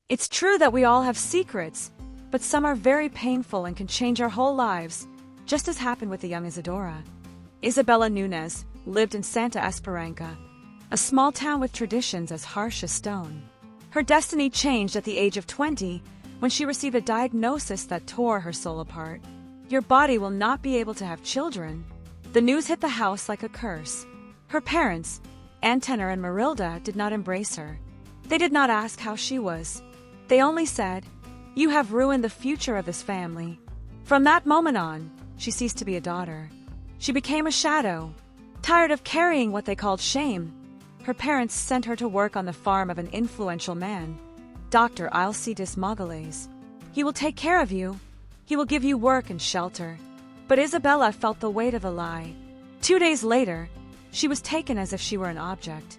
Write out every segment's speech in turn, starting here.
It's true that we all have secrets, but some are very painful and can change our whole lives, just as happened with the young Isadora. Isabela Nunes lived in Santa Esperança, a small town with traditions as harsh as stone. Her destiny changed at the age of 20 when she received a diagnosis that tore her soul apart. Your body will not be able to have children. The news hit the house like a curse. Her parents, Antenor and Marilda, did not embrace her. They did not ask how she was. They only said, "You have ruined the future of this family." From that moment on, she ceased to be a daughter. She became a shadow. Tired of carrying what they called shame, her parents sent her to work on the farm of an influential man, Dr. Alcides Magalhães. He will take care of you. He will give you work and shelter. But Isabela felt the weight of the lie. 2 days later, she was taken as if she were an object.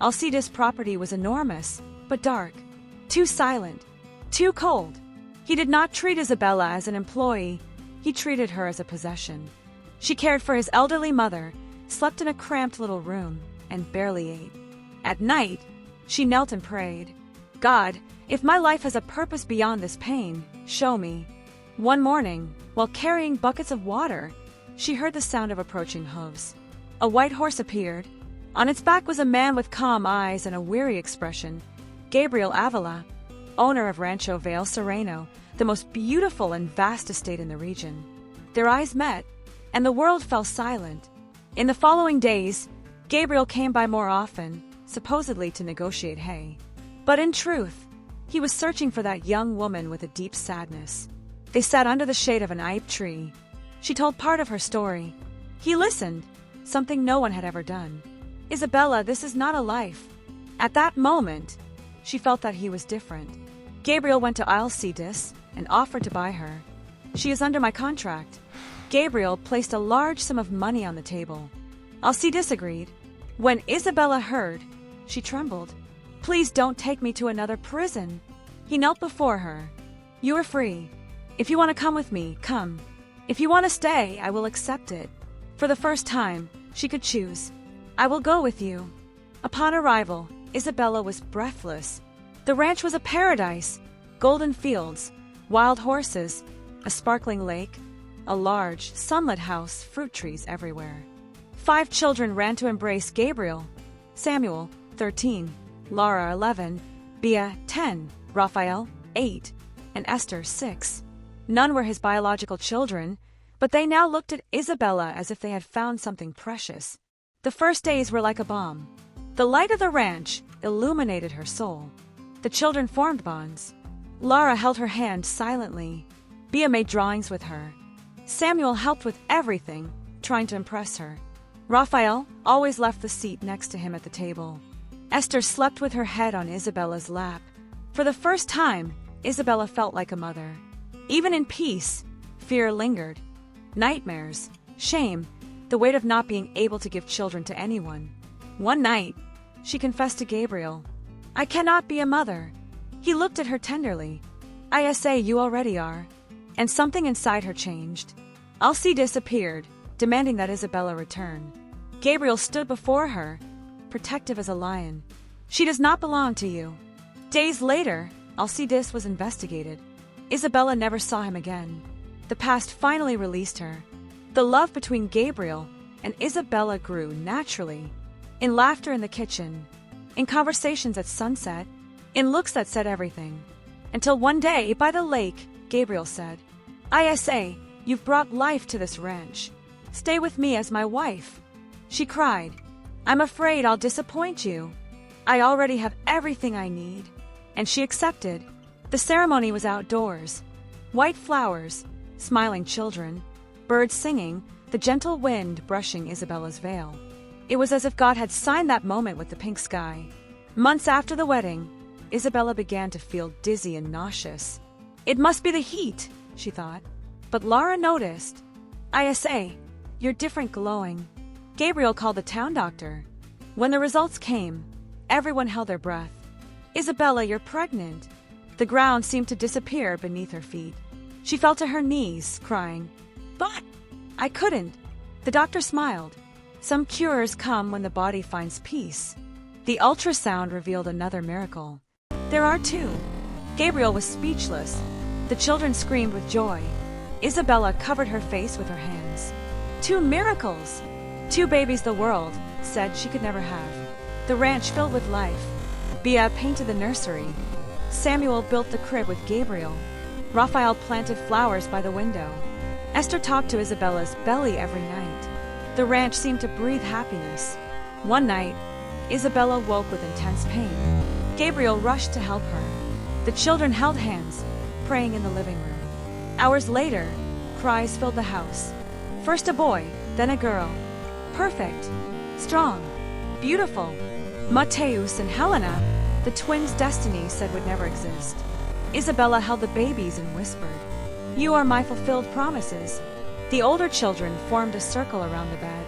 Alcides' property was enormous, but dark, too silent, too cold. He did not treat Isabela as an employee. He treated her as a possession. She cared for his elderly mother, slept in a cramped little room, and barely ate. At night, she knelt and prayed, "God, if my life has a purpose beyond this pain, show me." One morning, while carrying buckets of water, she heard the sound of approaching hooves. A white horse appeared. On its back was a man with calm eyes and a weary expression, Gabriel Avila, owner of Rancho Vale Sereno, the most beautiful and vast estate in the region. Their eyes met, and the world fell silent. In the following days, Gabriel came by more often, supposedly to negotiate hay. But in truth, he was searching for that young woman with a deep sadness. They sat under the shade of an ipe tree. She told part of her story. He listened, something no one had ever done. "Isabela, this is not a life." At that moment, she felt that he was different. Gabriel went to Alcides and offered to buy her. "She is under my contract." Gabriel placed a large sum of money on the table. Alcides agreed. When Isabela heard, she trembled. "Please don't take me to another prison." He knelt before her. "You are free. If you want to come with me, come. If you want to stay, I will accept it." For the first time, she could choose. "I will go with you." Upon arrival, Isabela was breathless. The ranch was a paradise. Golden fields, wild horses, a sparkling lake, a large, sunlit house, fruit trees everywhere. 5 children ran to embrace Gabriel: Samuel, 13, Lara, 11, Bia, 10, Raphael, 8, and Esther, 6. None were his biological children, but they now looked at Isabela as if they had found something precious. The first days were like a bomb. The light of the ranch illuminated her soul. The children formed bonds. Lara held her hand silently. Bia made drawings with her. Samuel helped with everything, trying to impress her. Raphael always left the seat next to him at the table. Esther slept with her head on Isabela's lap. For the first time, Isabela felt like a mother. Even in peace, fear lingered. Nightmares, shame, the weight of not being able to give children to anyone. One night, she confessed to Gabriel, "I cannot be a mother." He looked at her tenderly. "I say you already are." And something inside her changed. Alcides appeared, demanding that Isabela return. Gabriel stood before her, protective as a lion. "She does not belong to you." Days later, Alcides was investigated. Isabela never saw him again. The past finally released her. The love between Gabriel and Isabela grew naturally. In laughter in the kitchen, in conversations at sunset, in looks that said everything. Until one day, by the lake, Gabriel said, "I say, you've brought life to this ranch. Stay with me as my wife." She cried, "I'm afraid I'll disappoint you. I already have everything I need." And she accepted. The ceremony was outdoors. White flowers, smiling children, birds singing, the gentle wind brushing Isabela's veil. It was as if God had signed that moment with the pink sky. Months after the wedding, Isabela began to feel dizzy and nauseous. "It must be the heat," she thought. But Lara noticed. "I say, you're different, glowing." Gabriel called the town doctor. When the results came, everyone held their breath. "Isabela, you're pregnant." The ground seemed to disappear beneath her feet. She fell to her knees, crying, "But I couldn't." The doctor smiled. Some cures come when the body finds peace. The ultrasound revealed another miracle. There are 2. Gabriel was speechless. The children screamed with joy. Isabela covered her face with her hands. 2 miracles! 2 babies the world said she could never have. The ranch filled with life. Bia painted the nursery. Samuel built the crib with Gabriel. Raphael planted flowers by the window. Esther talked to Isabella's belly every night. The ranch seemed to breathe happiness. One night, Isabela woke with intense pain. Gabriel rushed to help her. The children held hands, praying in the living room. Hours later, cries filled the house. First a boy, then a girl. Perfect, strong, beautiful. Mateus and Helena, the twins' destiny said would never exist. Isabela held the babies and whispered, "You are my fulfilled promises." The older children formed a circle around the bed.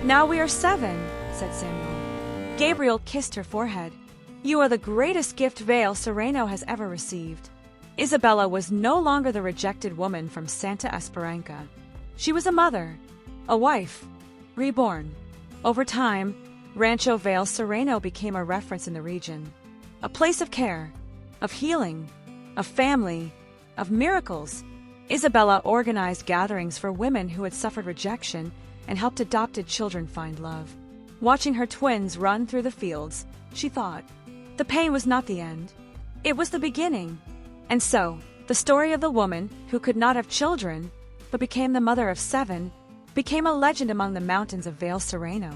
"Now we are 7, said Samuel. Gabriel kissed her forehead. "You are the greatest gift Vale Sereno has ever received." Isabela was no longer the rejected woman from Santa Esperança. She was a mother, a wife, reborn. Over time, Rancho Vale Sereno became a reference in the region. A place of care, of healing, of family, of miracles. Isabela organized gatherings for women who had suffered rejection and helped adopted children find love. Watching her twins run through the fields, she thought, the pain was not the end. It was the beginning. And so, the story of the woman who could not have children, but became the mother of 7, became a legend among the mountains of Vale Sereno.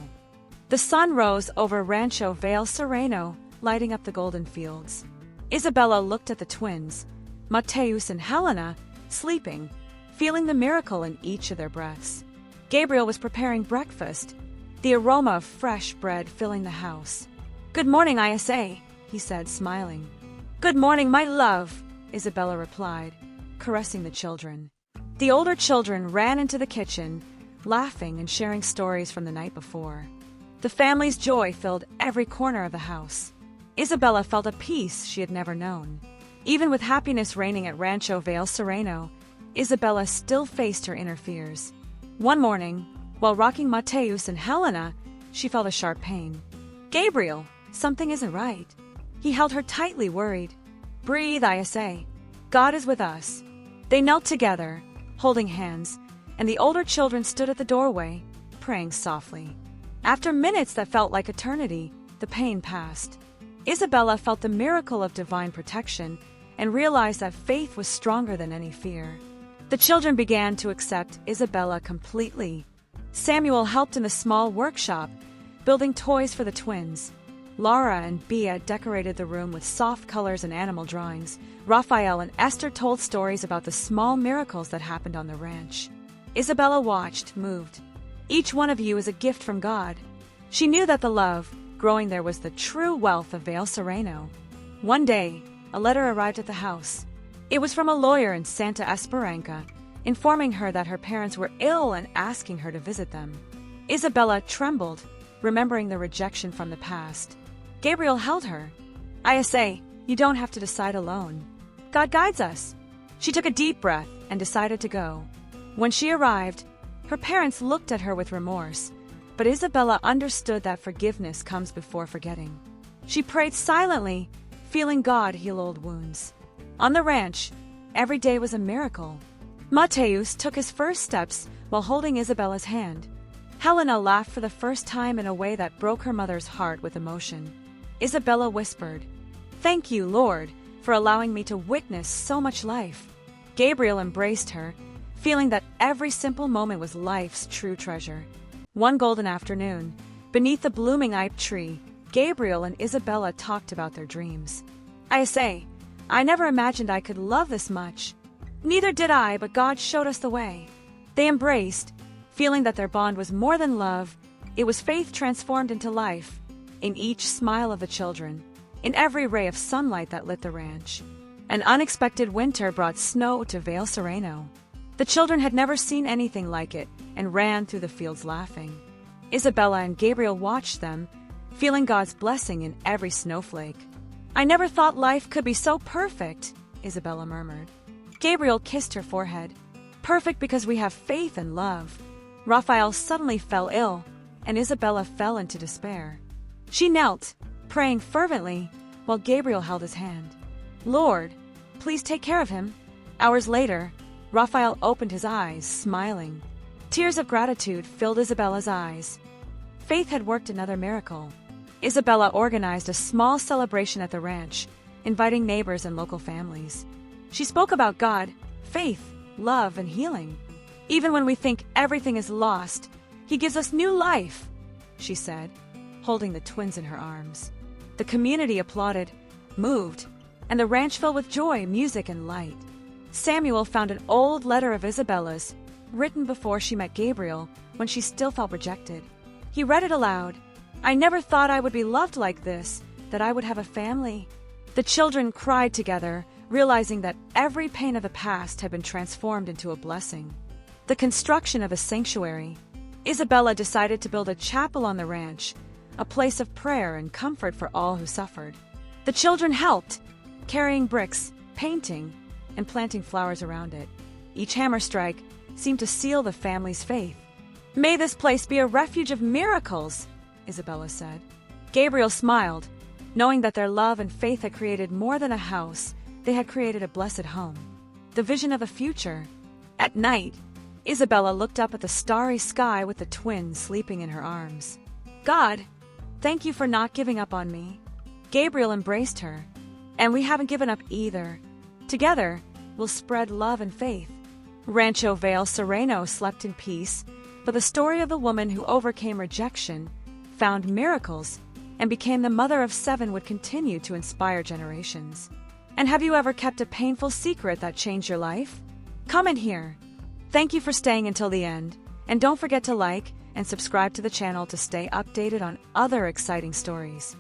The sun rose over Rancho Vale Sereno, lighting up the golden fields. Isabela looked at the twins, Mateus and Helena, sleeping, feeling the miracle in each of their breaths. Gabriel was preparing breakfast, the aroma of fresh bread filling the house. "Good morning, Isa," he said, smiling. "Good morning, my love," Isabela replied, caressing the children. The older children ran into the kitchen, laughing and sharing stories from the night before. The family's joy filled every corner of the house. Isabela felt a peace she had never known. Even with happiness reigning at Rancho Vale Sereno, Isabela still faced her inner fears. One morning, while rocking Mateus and Helena, she felt a sharp pain. "Gabriel, something isn't right." He held her tightly, worried. "Breathe, Isa. God is with us." They knelt together, holding hands, and the older children stood at the doorway, praying softly. After minutes that felt like eternity, the pain passed. Isabela felt the miracle of divine protection and realized that faith was stronger than any fear. The children began to accept Isabela completely. Samuel helped in the small workshop, building toys for the twins. Laura and Bia decorated the room with soft colors and animal drawings. Raphael and Esther told stories about the small miracles that happened on the ranch. Isabela watched, moved. Each one of you is a gift from God. She knew that the love growing there was the true wealth of Vale Sereno. One day, a letter arrived at the house. It was from a lawyer in Santa Esperança, informing her that her parents were ill and asking her to visit them. Isabela trembled, remembering the rejection from the past. Gabriel held her. "Isa, you don't have to decide alone. God guides us." She took a deep breath and decided to go. When she arrived, her parents looked at her with remorse, but Isabela understood that forgiveness comes before forgetting. She prayed silently, feeling God heal old wounds. On the ranch, every day was a miracle. Mateus took his first steps while holding Isabela's hand. Helena laughed for the first time in a way that broke her mother's heart with emotion. Isabela whispered, "Thank you, Lord, for allowing me to witness so much life." Gabriel embraced her, feeling that every simple moment was life's true treasure. One golden afternoon, beneath the blooming ipe tree, Gabriel and Isabela talked about their dreams. I never imagined I could love this much." "Neither did I, but God showed us the way." They embraced, feeling that their bond was more than love. It was faith transformed into life, in each smile of the children, in every ray of sunlight that lit the ranch. An unexpected winter brought snow to Vale Sereno. The children had never seen anything like it and ran through the fields laughing. Isabela and Gabriel watched them, feeling God's blessing in every snowflake. "I never thought life could be so perfect," Isabela murmured. Gabriel kissed her forehead. "Perfect because we have faith and love." Raphael suddenly fell ill, and Isabela fell into despair. She knelt, praying fervently, while Gabriel held his hand. "Lord, Please take care of him." Hours later, Raphael opened his eyes, smiling. Tears of gratitude filled Isabella's eyes. Faith had worked another miracle. Isabela organized a small celebration at the ranch, inviting neighbors and local families. She spoke about God, faith, love, and healing. "Even when we think everything is lost, He gives us new life," she said, holding the twins in her arms. The community applauded, moved, and the ranch filled with joy, music, and light. Samuel found an old letter of Isabella's, written before she met Gabriel, when she still felt rejected. He read it aloud. "I never thought I would be loved like this, that I would have a family." The children cried together, realizing that every pain of the past had been transformed into a blessing. The construction of a sanctuary. Isabela decided to build a chapel on the ranch, a place of prayer and comfort for all who suffered. The children helped, carrying bricks, painting, and planting flowers around it. Each hammer strike seemed to seal the family's faith. "May this place be a refuge of miracles," Isabela said. Gabriel smiled, knowing that their love and faith had created more than a house. They had created a blessed home. The vision of a future. At night, Isabela looked up at the starry sky with the twins sleeping in her arms. "God, thank you for not giving up on me." Gabriel embraced her. "And we haven't given up either. Together, we'll spread love and faith." Rancho Vale Sereno slept in peace, but the story of the woman who overcame rejection, found miracles, and became the mother of 7 would continue to inspire generations. And have you ever kept a painful secret that changed your life? Comment here. Thank you for staying until the end, and don't forget to like and subscribe to the channel to stay updated on other exciting stories.